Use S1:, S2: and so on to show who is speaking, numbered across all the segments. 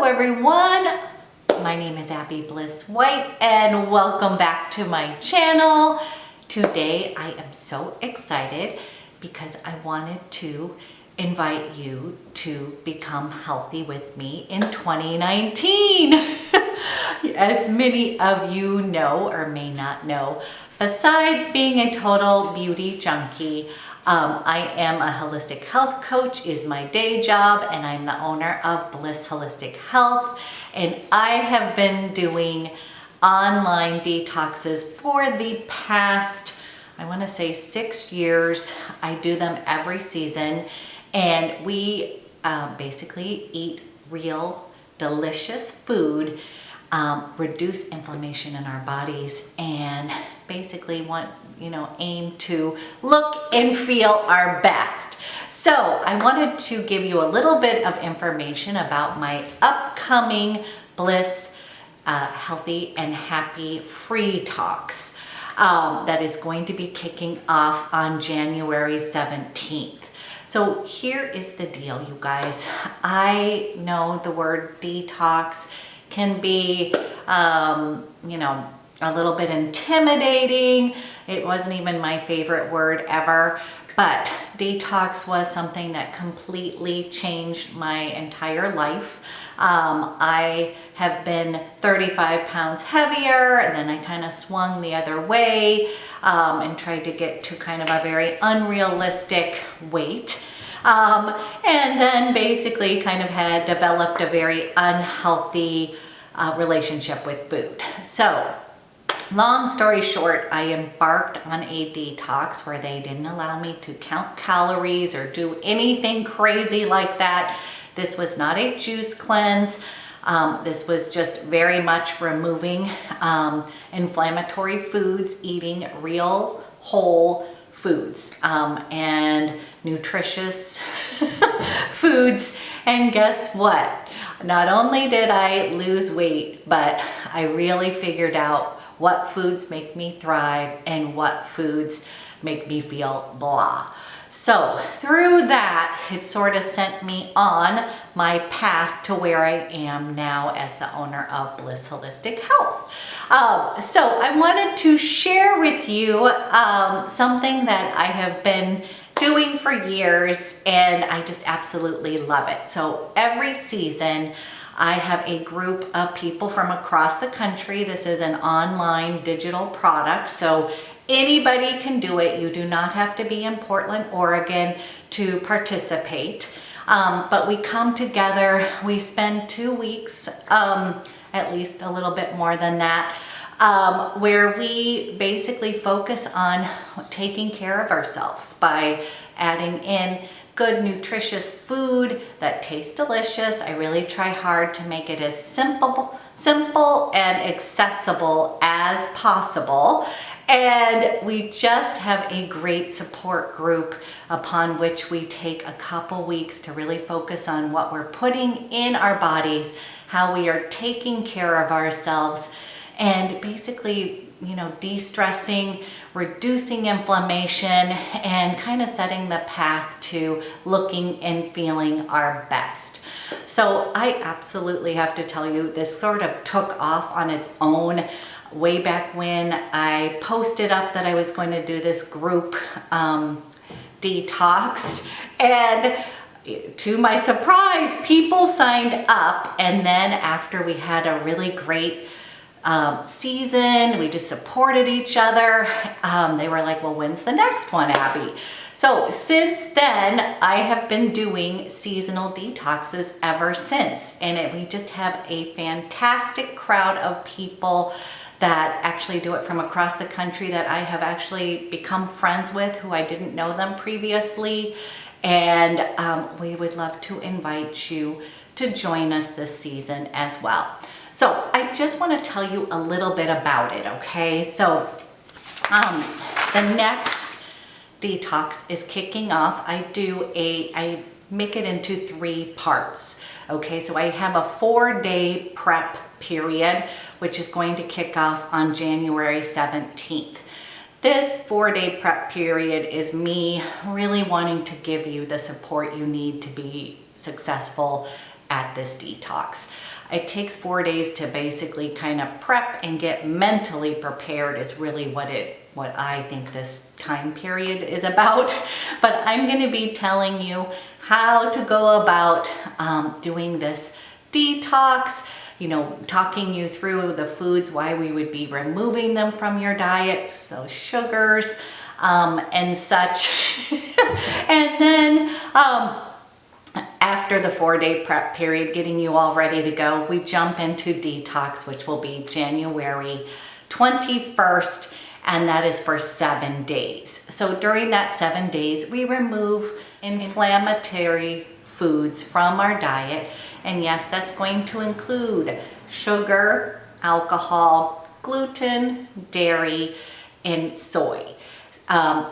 S1: everyone, my name is Abby Bliss White and welcome back to my channel. Today I am so excited because I wanted to invite you to become healthy with me in 2019. As many of you know or may not know, besides being a total beauty junkie, I am a holistic health coach is my day job, and I'm the owner of Bliss Holistic Health, and I have been doing online detoxes for the past, I want to say 6 years. I do them every season, and we basically eat real delicious food, reduce inflammation in our bodies, and basically aim to look and feel our best. So I wanted to give you a little bit of information about my upcoming Bliss Healthy and Happy Freetox that is going to be kicking off on January 17th. So here is the deal, you guys. I know the word detox can be, a little bit intimidating. It wasn't even my favorite word ever, but detox was something that completely changed my entire life. I have been 35 pounds heavier, and then I kind of swung the other way and tried to get to kind of a very unrealistic weight. And then basically kind of had developed a very unhealthy relationship with food. So long story short, I embarked on a detox where they didn't allow me to count calories or do anything crazy like that. This was not a juice cleanse. This was just very much removing inflammatory foods, eating real whole foods and nutritious foods. And guess what? Not only did I lose weight, but I really figured out what foods make me thrive and what foods make me feel blah. So through that, it sort of sent me on my path to where I am now as the owner of Bliss Holistic Health. So I wanted to share with you something that I have been doing for years, and I just absolutely love it. So every season, I have a group of people from across the country. This is an online digital product, so anybody can do it. You do not have to be in Portland, Oregon to participate. But we come together, we spend 2 weeks, at least a little bit more than that, where we basically focus on taking care of ourselves by adding in good nutritious food that tastes delicious. I really try hard to make it as simple and accessible as possible. And we just have a great support group upon which we take a couple weeks to really focus on what we're putting in our bodies, how we are taking care of ourselves, and basically, de-stressing, reducing inflammation, and kind of setting the path to looking and feeling our best. So I absolutely have to tell you, this sort of took off on its own way back when I posted up that I was going to do this group detox, and to my surprise, people signed up. And then after we had a really great season, we just supported each other. They were like, well, when's the next one, Abby? So since then, I have been doing seasonal detoxes ever since. And we just have a fantastic crowd of people that actually do it from across the country that I have actually become friends with, who I didn't know them previously. And we would love to invite you to join us this season as well. So I just want to tell you a little bit about it, okay? So the next detox is kicking off. I make it into 3 parts, okay? So I have a 4-day prep period, which is going to kick off on January 17th. This 4-day prep period is me really wanting to give you the support you need to be successful at this detox. It takes 4 days to basically kind of prep and get mentally prepared is really what I think this time period is about. But I'm going to be telling you how to go about doing this detox, talking you through the foods, why we would be removing them from your diet, so sugars and such. And then after the 4-day prep period, getting you all ready to go, we jump into detox, which will be January 21st, and that is for 7 days. So during that 7 days, we remove inflammatory foods from our diet. And yes, that's going to include sugar, alcohol, gluten, dairy, and soy.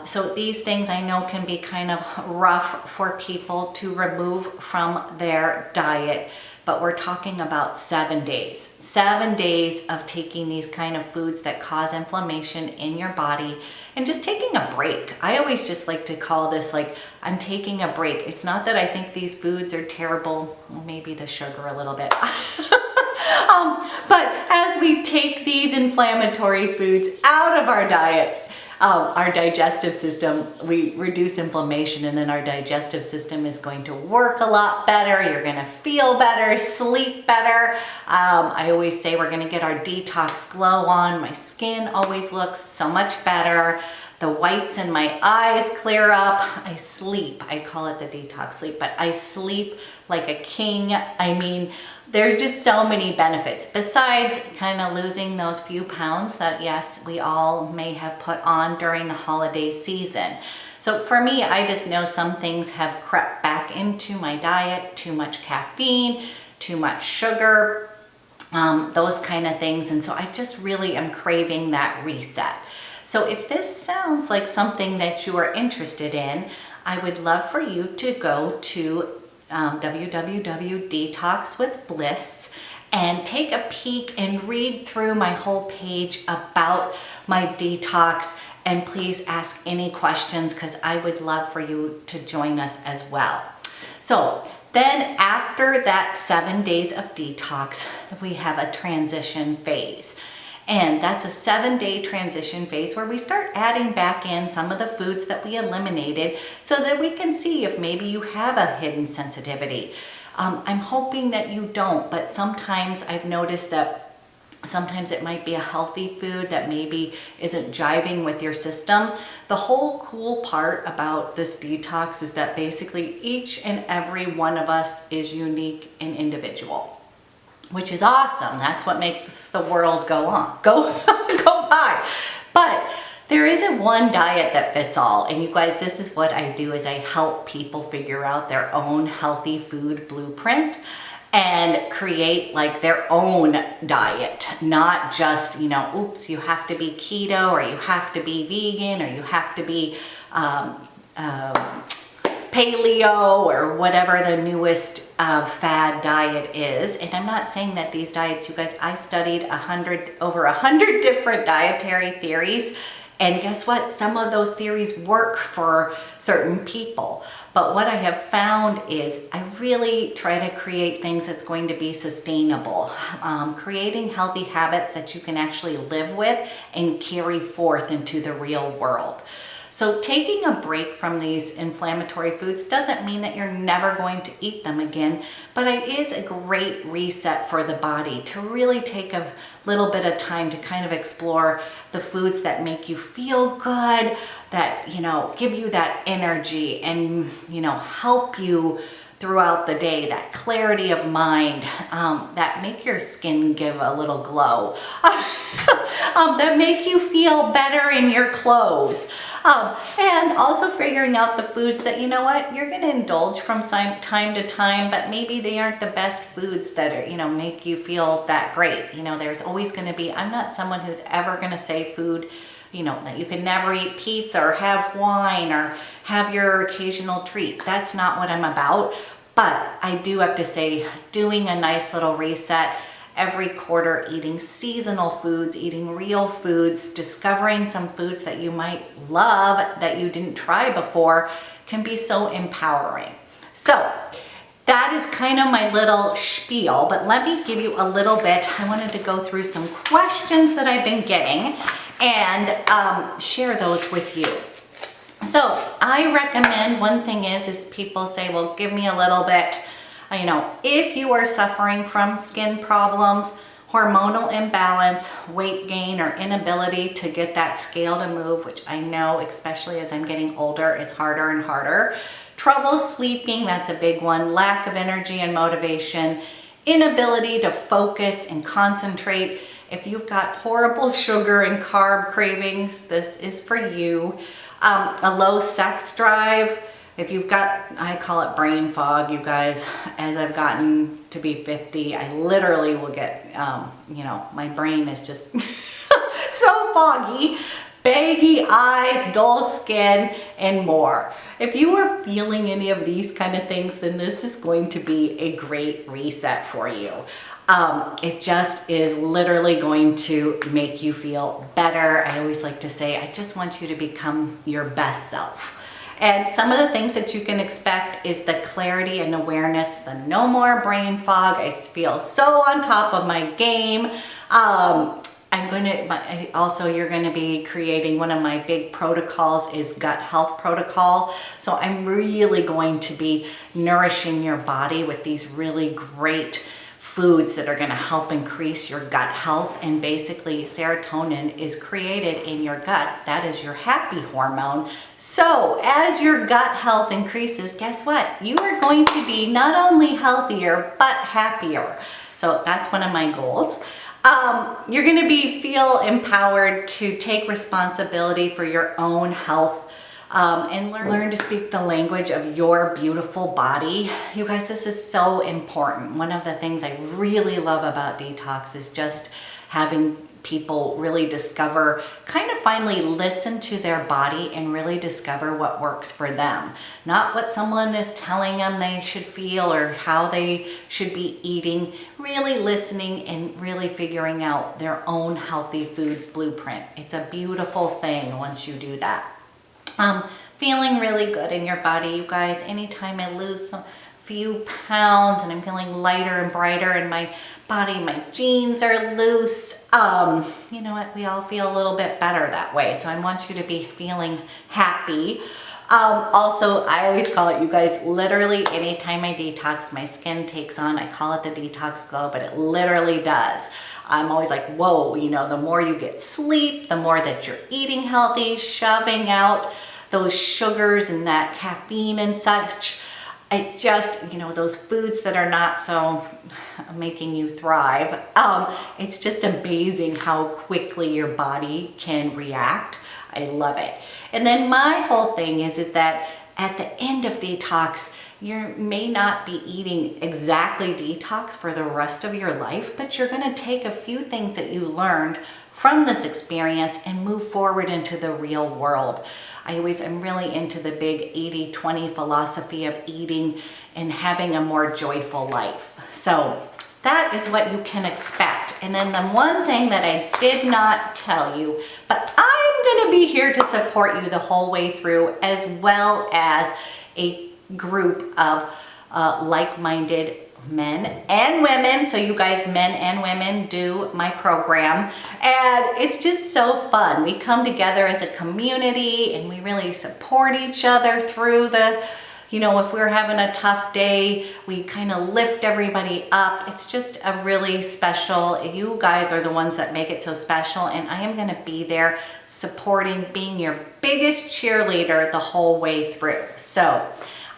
S1: So these things I know can be kind of rough for people to remove from their diet, but we're talking about 7 days. 7 days of taking these kind of foods that cause inflammation in your body and just taking a break. I always just like to call this like, I'm taking a break. It's not that I think these foods are terrible, maybe the sugar a little bit. But as we take these inflammatory foods out of our diet, our digestive system, we reduce inflammation, and then our digestive system is going to work a lot better. You're going to feel better, sleep better. I always say we're going to get our detox glow on. My skin always looks so much better. The whites in my eyes clear up. I sleep. I call it the detox sleep, but I sleep like a king. I mean, there's just so many benefits besides kind of losing those few pounds that, yes, we all may have put on during the holiday season. So for me, I just know some things have crept back into my diet, too much caffeine, too much sugar, those kind of things. And so I just really am craving that reset. So if this sounds like something that you are interested in, I would love for you to go to www.Detox with Bliss and take a peek and read through my whole page about my detox, and please ask any questions because I would love for you to join us as well. So then after that 7 days of detox, we have a transition phase. And that's a 7-day transition phase where we start adding back in some of the foods that we eliminated so that we can see if maybe you have a hidden sensitivity. I'm hoping that you don't, but sometimes I've noticed that sometimes it might be a healthy food that maybe isn't jiving with your system. The whole cool part about this detox is that basically each and every one of us is unique and individual, which is awesome. That's what makes the world go by. But there isn't one diet that fits all. And you guys, this is what I do, is I help people figure out their own healthy food blueprint and create like their own diet, not just, oops, you have to be keto, or you have to be vegan, or you have to be paleo, or whatever the newest fad diet is. And I'm not saying that these diets, you guys, I studied over 100 different dietary theories, and guess what? Some of those theories work for certain people. But what I have found is I really try to create things that's going to be sustainable, creating healthy habits that you can actually live with and carry forth into the real world. So taking a break from these inflammatory foods doesn't mean that you're never going to eat them again, but it is a great reset for the body to really take a little bit of time to kind of explore the foods that make you feel good, that, give you that energy and, help you throughout the day, that clarity of mind, that make your skin give a little glow, that make you feel better in your clothes. And also figuring out the foods that, you're going to indulge from time to time, but maybe they aren't the best foods that are, make you feel that great. There's always going to be, I'm not someone who's ever going to say food, that you can never eat pizza or have wine or have your occasional treat. That's not what I'm about. But I do have to say, doing a nice little reset every quarter, eating seasonal foods, eating real foods, discovering some foods that you might love that you didn't try before can be so empowering. So that is kind of my little spiel, but let me give you a little bit. I wanted to go through some questions that I've been getting and share those with you. So I recommend, one thing is people say, well, give me a little bit, if you are suffering from skin problems, hormonal imbalance, weight gain, or inability to get that scale to move, which I know, especially as I'm getting older, is harder and harder. Trouble sleeping, that's a big one. Lack of energy and motivation, inability to focus and concentrate. If you've got horrible sugar and carb cravings, this is for you. A low sex drive. If you've got, I call it brain fog, you guys, as I've gotten to be 50, I literally will get, my brain is just so foggy, baggy eyes, dull skin, and more. If you are feeling any of these kind of things, then this is going to be a great reset for you. It just is literally going to make you feel better. I always like to say, I just want you to become your best self. And some of the things that you can expect is the clarity and awareness, the no more brain fog. I feel so on top of my game. You're going to be creating, one of my big protocols is gut health protocol. So I'm really going to be nourishing your body with these really great foods that are going to help increase your gut health. And basically serotonin is created in your gut. That is your happy hormone. So as your gut health increases, guess what? You are going to be not only healthier, but happier. So that's one of my goals. You're going to feel empowered to take responsibility for your own health. And learn to speak the language of your beautiful body. You guys, this is so important. One of the things I really love about Detox is just having people really discover, kind of finally listen to their body and really discover what works for them. Not what someone is telling them they should feel or how they should be eating. Really listening and really figuring out their own healthy food blueprint. It's a beautiful thing once you do that. Feeling really good in your body, you guys. Anytime I lose a few pounds and I'm feeling lighter and brighter in my body, my jeans are loose. You know what? We all feel a little bit better that way. So I want you to be feeling happy. Also, I always call it, you guys, literally anytime I detox, my skin takes on, I call it the detox glow, but it literally does. I'm always like, whoa, the more you get sleep, the more that you're eating healthy, shoving out those sugars and that caffeine and such. It just, those foods that are not so making you thrive. It's just amazing how quickly your body can react. I love it. And then my whole thing is that at the end of detox, you may not be eating exactly detox for the rest of your life, but you're going to take a few things that you learned from this experience and move forward into the real world. I'm really into the big 80-20 philosophy of eating and having a more joyful life. So that is what you can expect. And then the one thing that I did not tell you, but I'm going to be here to support you the whole way through, as well as a group of like-minded men and women. So you guys, men and women, do my program, and it's just so fun. We come together as a community and we really support each other through the, if we're having a tough day, we kind of lift everybody up. It's just a really special, you guys are the ones that make it so special, and I am going to be there supporting, being your biggest cheerleader the whole way through. So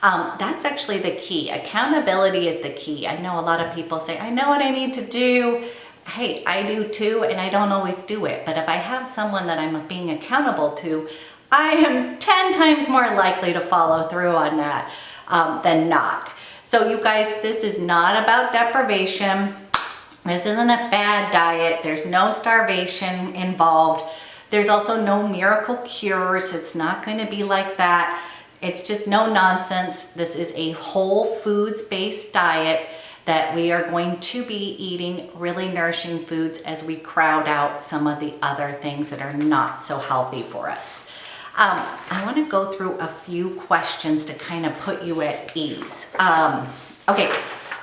S1: that's actually the key. Accountability is the key. I know a lot of people say, I know what I need to do. Hey, I do too, and I don't always do it. But if I have someone that I'm being accountable to, I am 10 times more likely to follow through on that than not. So you guys, this is not about deprivation. This isn't a fad diet. There's no starvation involved. There's also no miracle cures. It's not going to be like that. It's just no nonsense. This is a whole foods based diet that we are going to be eating really nourishing foods as we crowd out some of the other things that are not so healthy for us. I want to go through a few questions to kind of put you at ease. Okay,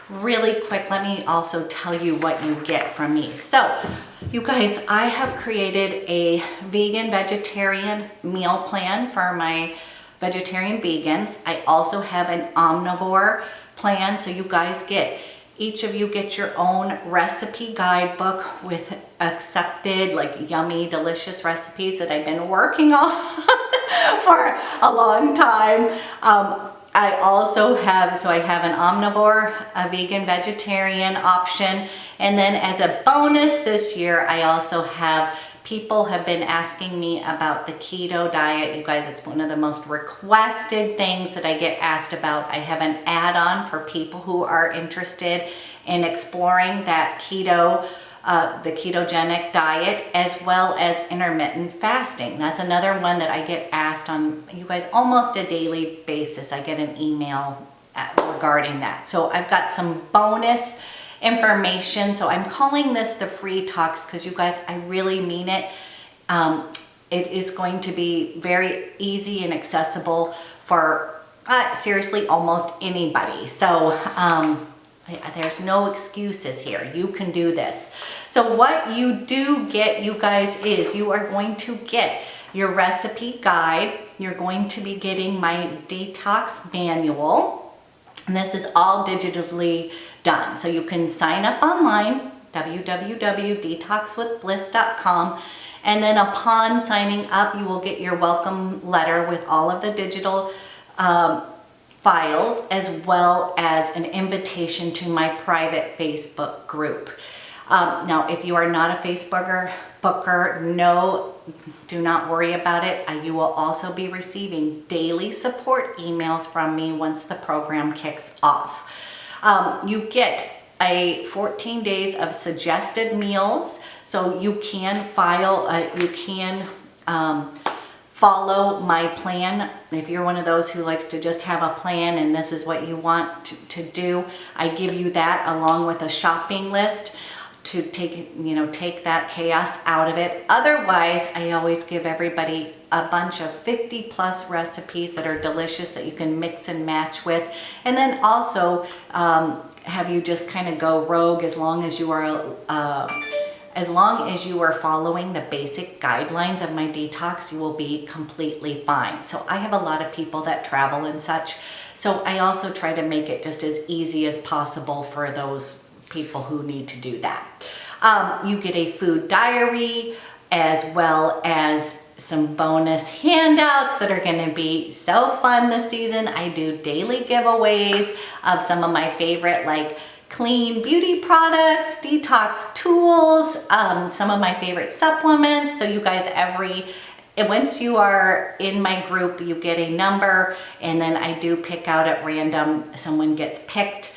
S1: really quick, let me also tell you what you get from me. So, you guys, I have created a vegan vegetarian meal plan for my vegetarian vegans. I also have an omnivore plan, so you guys get, each of you get your own recipe guidebook with accepted, like yummy, delicious recipes that I've been working on for a long time. I also have, so I have an omnivore, a vegan vegetarian option, and then as a bonus this year, I also have, people have been asking me about the keto diet. You guys, it's one of the most requested things that I get asked about. I have an add-on for people who are interested in exploring that keto, the ketogenic diet, as well as intermittent fasting. That's another one that I get asked on, you guys, almost a daily basis. I get an email regarding that. So I've got some bonus information. So I'm calling this the Freetox because you guys, I really mean it. It is going to be very easy and accessible for seriously almost anybody. So there's no excuses here. You can do this. So what you do get, you guys, is you are going to get your recipe guide. You're going to be getting my detox manual. And this is all digitally done. So you can sign up online, www.detoxwithbliss.com. And then upon signing up, you will get your welcome letter with all of the digital files, as well as an invitation to my private Facebook group. Now, if you are not a Facebooker, no, do not worry about it. You will also be receiving daily support emails from me once the program kicks off. You get a 14 days of suggested meals, so you can follow my plan. If you're one of those who likes to just have a plan and this is what you want to do, I give you that along with a shopping list to take that chaos out of it. Otherwise, I always give everybody a bunch of 50+ recipes that are delicious that you can mix and match with. And then also have you just kind of go rogue as long as you are following the basic guidelines of my detox, you will be completely fine. So I have a lot of people that travel and such. So I also try to make it just as easy as possible for those people who need to do that. You get a food diary as well as some bonus handouts that are going to be so fun this season. I do daily giveaways of some of my favorite like clean beauty products, detox tools, some of my favorite supplements. So you guys, once you are in my group, you get a number, and then I do pick out at random, someone gets picked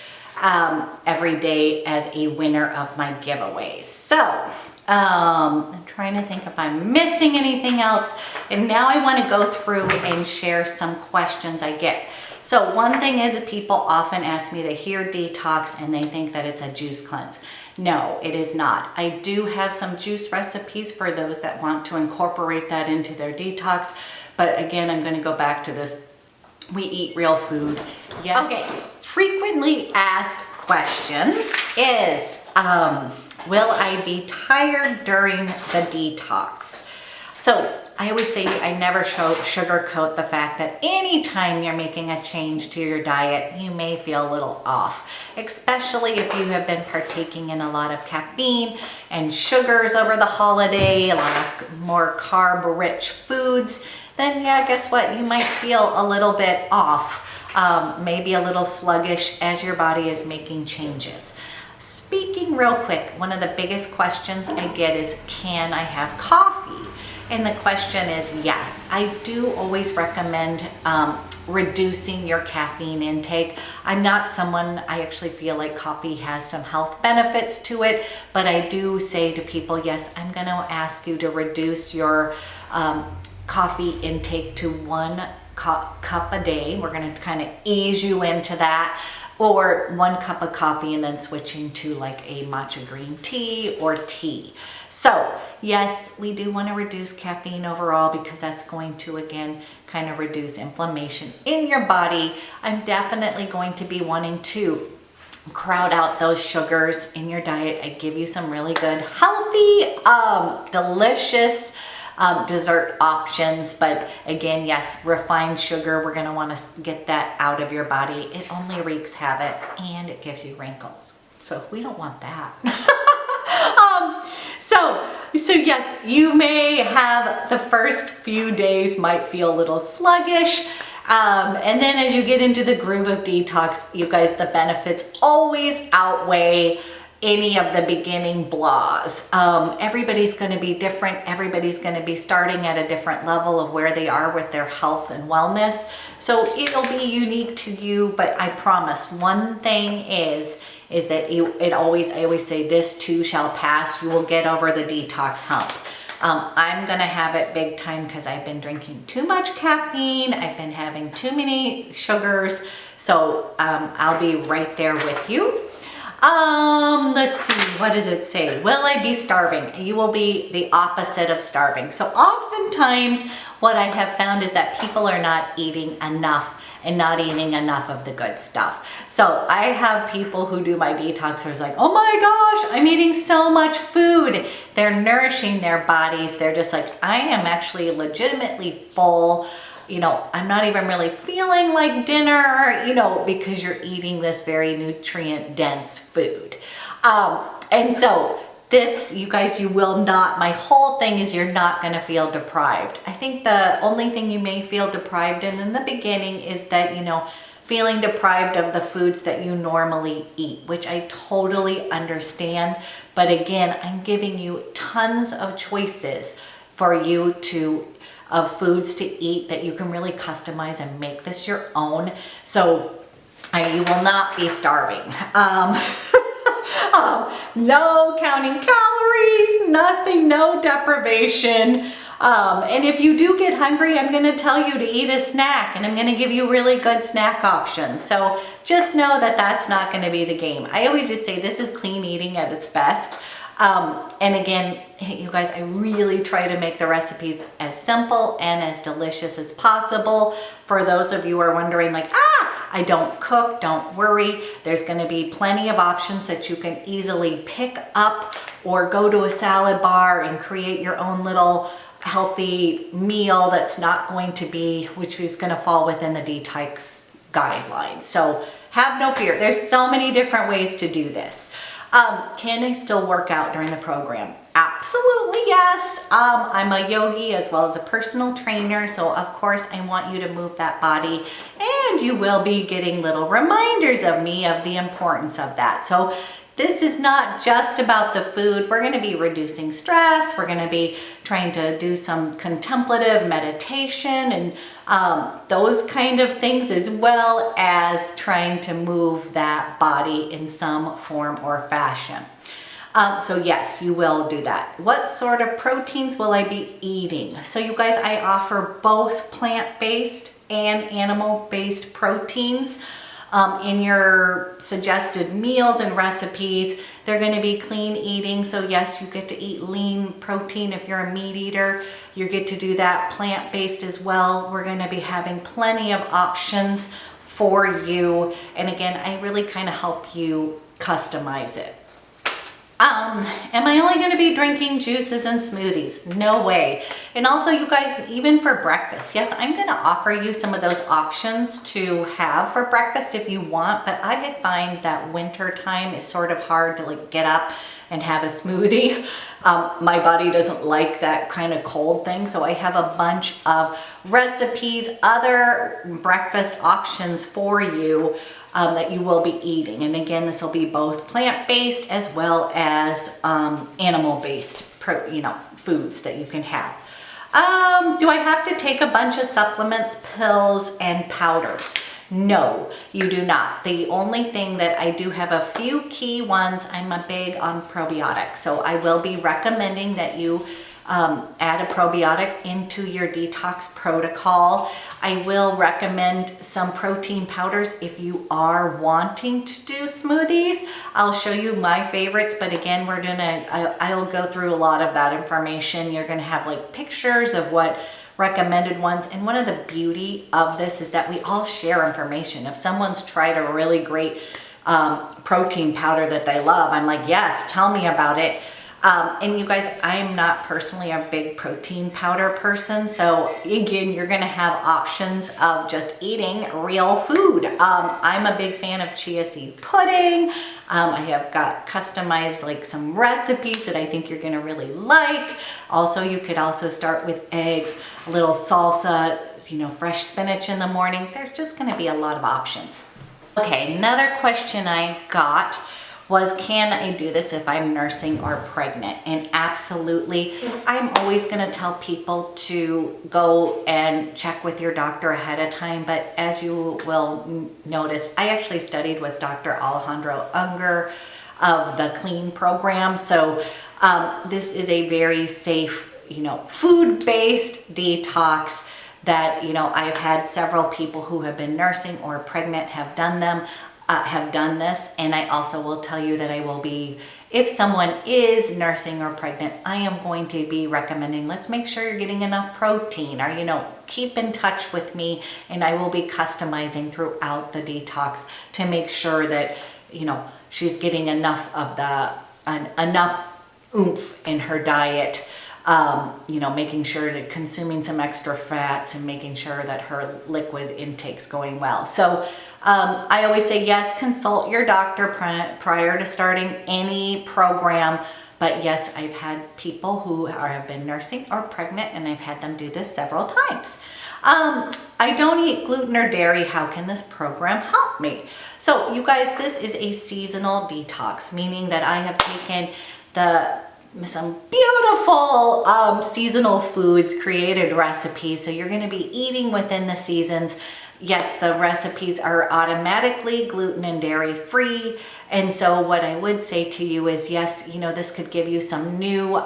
S1: every day as a winner of my giveaways. So I'm trying to think if I'm missing anything else. And now I want to go through and share some questions I get. So one thing is that people often ask me, they hear detox and they think that it's a juice cleanse. No, it is not. I do have some juice recipes for those that want to incorporate that into their detox. But again, I'm going to go back to this. We eat real food. Yes. Okay. Frequently asked questions is, will I be tired during the detox? So I always say I never sugarcoat the fact that anytime you're making a change to your diet, you may feel a little off, especially if you have been partaking in a lot of caffeine and sugars over the holiday, a lot of more carb-rich foods. Then yeah, guess what? You might feel a little bit off, maybe a little sluggish as your body is making changes. Speaking real quick, one of the biggest questions I get is, can I have coffee? And the question is yes. I do always recommend reducing your caffeine intake. I'm not someone, I actually feel like coffee has some health benefits to it, but I do say to people, yes, I'm gonna ask you to reduce your coffee intake to 1 cup a day. We're gonna kind of ease you into that, or 1 cup of coffee and then switching to like a matcha green tea or tea. So yes, we do want to reduce caffeine overall because that's going to, again, kind of reduce inflammation in your body. I'm definitely going to be wanting to crowd out those sugars in your diet. I give you some really good, healthy, delicious dessert options. But again, yes, refined sugar, we're gonna wanna get that out of your body. It only wreaks havoc and it gives you wrinkles. So we don't want that. So yes, you may have the first few days might feel a little sluggish. And then as you get into the groove of detox, you guys, the benefits always outweigh any of the beginning blahs. Everybody's going to be different. Everybody's going to be starting at a different level of where they are with their health and wellness. So it'll be unique to you, but I promise one thing is that I always say this too shall pass. You will get over the detox hump. I'm gonna have it big time because I've been drinking too much caffeine. I've been having too many sugars. So I'll be right there with you. Let's see, what does it say? Will I be starving? You will be the opposite of starving. So oftentimes what I have found is that people are not eating enough and not eating enough of the good stuff. So I have people who do my detoxers like, oh my gosh, I'm eating so much food. They're nourishing their bodies. They're just like, I am actually legitimately full. You know, I'm not even really feeling like dinner, you know, because you're eating this very nutrient dense food. And so this, you guys, you will not, my whole thing is you're not going to feel deprived. I think the only thing you may feel deprived in the beginning is that, you know, feeling deprived of the foods that you normally eat, which I totally understand. But again, I'm giving you tons of choices for you of foods to eat that you can really customize and make this your own. So you will not be starving. No counting calories, nothing, no deprivation. And if you do get hungry, I'm gonna tell you to eat a snack and I'm gonna give you really good snack options. So just know that that's not gonna be the game. I always just say this is clean eating at its best. And again, you guys, I really try to make the recipes as simple and as delicious as possible. For those of you who are wondering like, I don't cook, don't worry. There's going to be plenty of options that you can easily pick up or go to a salad bar and create your own little healthy meal that's not going to be, which is going to fall within the detox guidelines. So have no fear. There's so many different ways to do this. Can I still work out during the program? Absolutely, yes. I'm a yogi as well as a personal trainer. So of course I want you to move that body and you will be getting little reminders of me of the importance of that. So this is not just about the food. We're going to be reducing stress. We're going to be trying to do some contemplative meditation and those kind of things, as well as trying to move that body in some form or fashion. So yes, you will do that. What sort of proteins will I be eating? So you guys, I offer both plant-based and animal-based proteins. In your suggested meals and recipes, they're going to be clean eating. So yes, you get to eat lean protein if you're a meat eater. You get to do that plant-based as well. We're going to be having plenty of options for you. And again, I really kind of help you customize it. Am I only going to be drinking juices and smoothies? No way. And also you guys, even for breakfast, yes, I'm going to offer you some of those options to have for breakfast if you want, but I find that winter time is sort of hard to like get up and have a smoothie. My body doesn't like that kind of cold thing. So I have a bunch of recipes, other breakfast options for you that you will be eating. And again, this will be both plant-based as well as animal-based foods that you can have. Do I have to take a bunch of supplements, pills, and powders? No, you do not. The only thing that I do have a few key ones, I'm a big on probiotics. So I will be recommending that you add a probiotic into your detox protocol. I will recommend some protein powders if you are wanting to do smoothies. I'll show you my favorites, but again, I'll go through a lot of that information. You're gonna have like pictures of what recommended ones. And one of the beauty of this is that we all share information. If someone's tried a really great protein powder that they love. I'm like, yes, tell me about it. And you guys, I'm not personally a big protein powder person. So again, you're going to have options of just eating real food. I'm a big fan of chia seed pudding. I have got customized like some recipes that I think you're going to really like. Also, you could also start with eggs, a little salsa, fresh spinach in the morning. There's just going to be a lot of options. Okay, another question I got was, can I do this if I'm nursing or pregnant? And absolutely, I'm always gonna tell people to go and check with your doctor ahead of time, but as you will notice, I actually studied with Dr. Alejandro Unger of the Clean program. So this is a very safe, food-based detox that, I've had several people who have been nursing or pregnant have done this. And I also will tell you that I will be, if someone is nursing or pregnant, I am going to be recommending, let's make sure you're getting enough protein, or, keep in touch with me, and I will be customizing throughout the detox to make sure that, she's getting enough of enough oomph in her diet. Making sure that consuming some extra fats and making sure that her liquid intake's going well. So I always say, yes, consult your doctor prior to starting any program. But yes, I've had people who have been nursing or pregnant, and I've had them do this several times. I don't eat gluten or dairy. How can this program help me? So you guys, this is a seasonal detox, meaning that I have taken some beautiful seasonal foods, created recipes. So you're going to be eating within the seasons. Yes, the recipes are automatically gluten and dairy free. And so what I would say to you is, yes, this could give you some new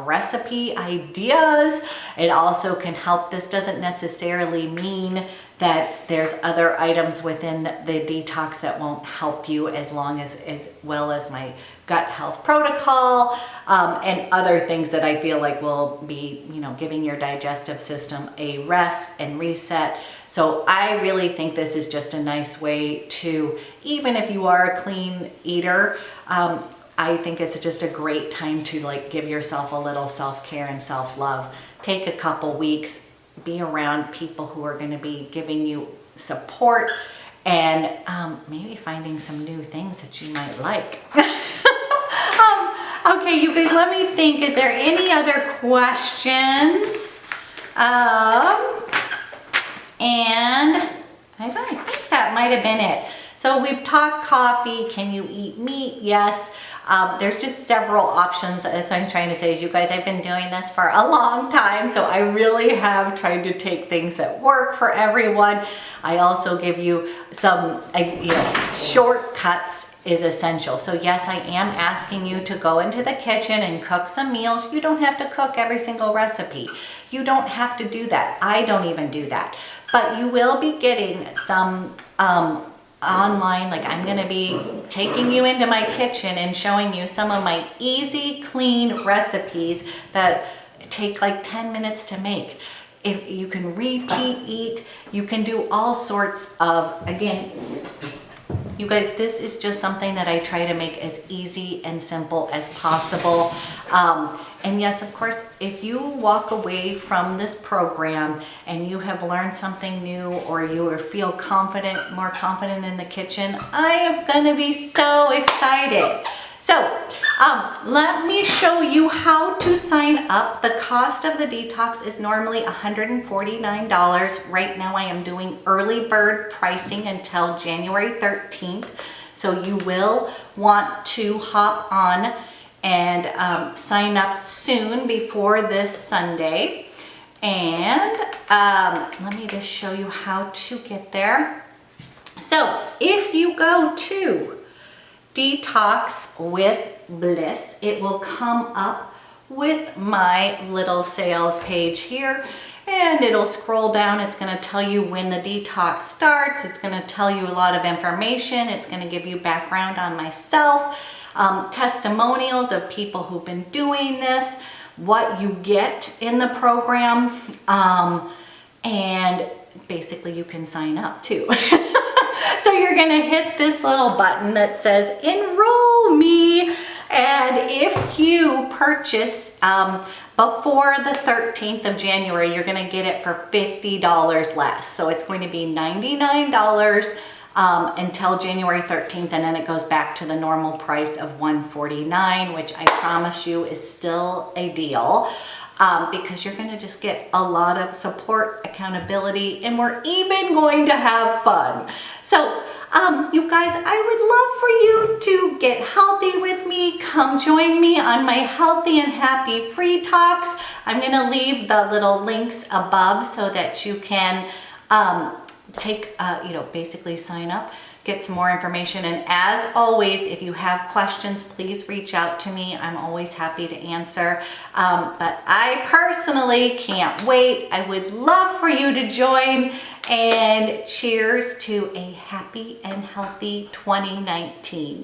S1: recipe ideas. It also can help. This doesn't necessarily mean that there's other items within the detox that won't help you, as well as my gut health protocol and other things that I feel like will be, giving your digestive system a rest and reset. So I really think this is just a nice way to, even if you are a clean eater, I think it's just a great time to give yourself a little self-care and self-love. Take a couple weeks, be around people who are going to be giving you support, and maybe finding some new things that you might like. Okay, you guys, let me think. Is there any other questions? And I think that might have been it. So we've talked coffee. Can you eat meat? Yes. There's just several options. That's what I'm trying to say is, you guys, I've been doing this for a long time, so I really have tried to take things that work for everyone. I also give you some, shortcuts is essential. So yes, I am asking you to go into the kitchen and cook some meals. You don't have to cook every single recipe. You don't have to do that. I don't even do that. But you will be getting some online, I'm going to be taking you into my kitchen and showing you some of my easy, clean recipes that take 10 minutes to make. If you can repeat eat, you can do all sorts of, again, you guys, this is just something that I try to make as easy and simple as possible. And yes, of course, if you walk away from this program and you have learned something new, or you feel more confident in the kitchen, I am going to be so excited. So let me show you how to sign up. The cost of the detox is normally $149. Right now I am doing early bird pricing until January 13th. So you will want to hop on and sign up soon before this Sunday. And let me just show you how to get there. So if you go to Detox with Bliss, it will come up with my little sales page here, and it'll scroll down. It's going to tell you when the detox starts. It's going to tell you a lot of information. It's going to give you background on myself, testimonials of people who've been doing this, what you get in the program, and basically you can sign up too. So you're gonna hit this little button that says enroll me. And if you purchase before the 13th of January, you're gonna get it for $50 less. So it's going to be $99 until January 13th, and then it goes back to the normal price of $149, which I promise you is still a deal. Because you're gonna just get a lot of support, accountability, and we're even going to have fun. So you guys, I would love for you to get healthy with me. Come join me on my Healthy and Happy Freetox. I'm gonna leave the little links above so that you can basically sign up, get some more information. And as always, if you have questions, please reach out to me. I'm always happy to answer. But I personally can't wait. I would love for you to join, and cheers to a happy and healthy 2019.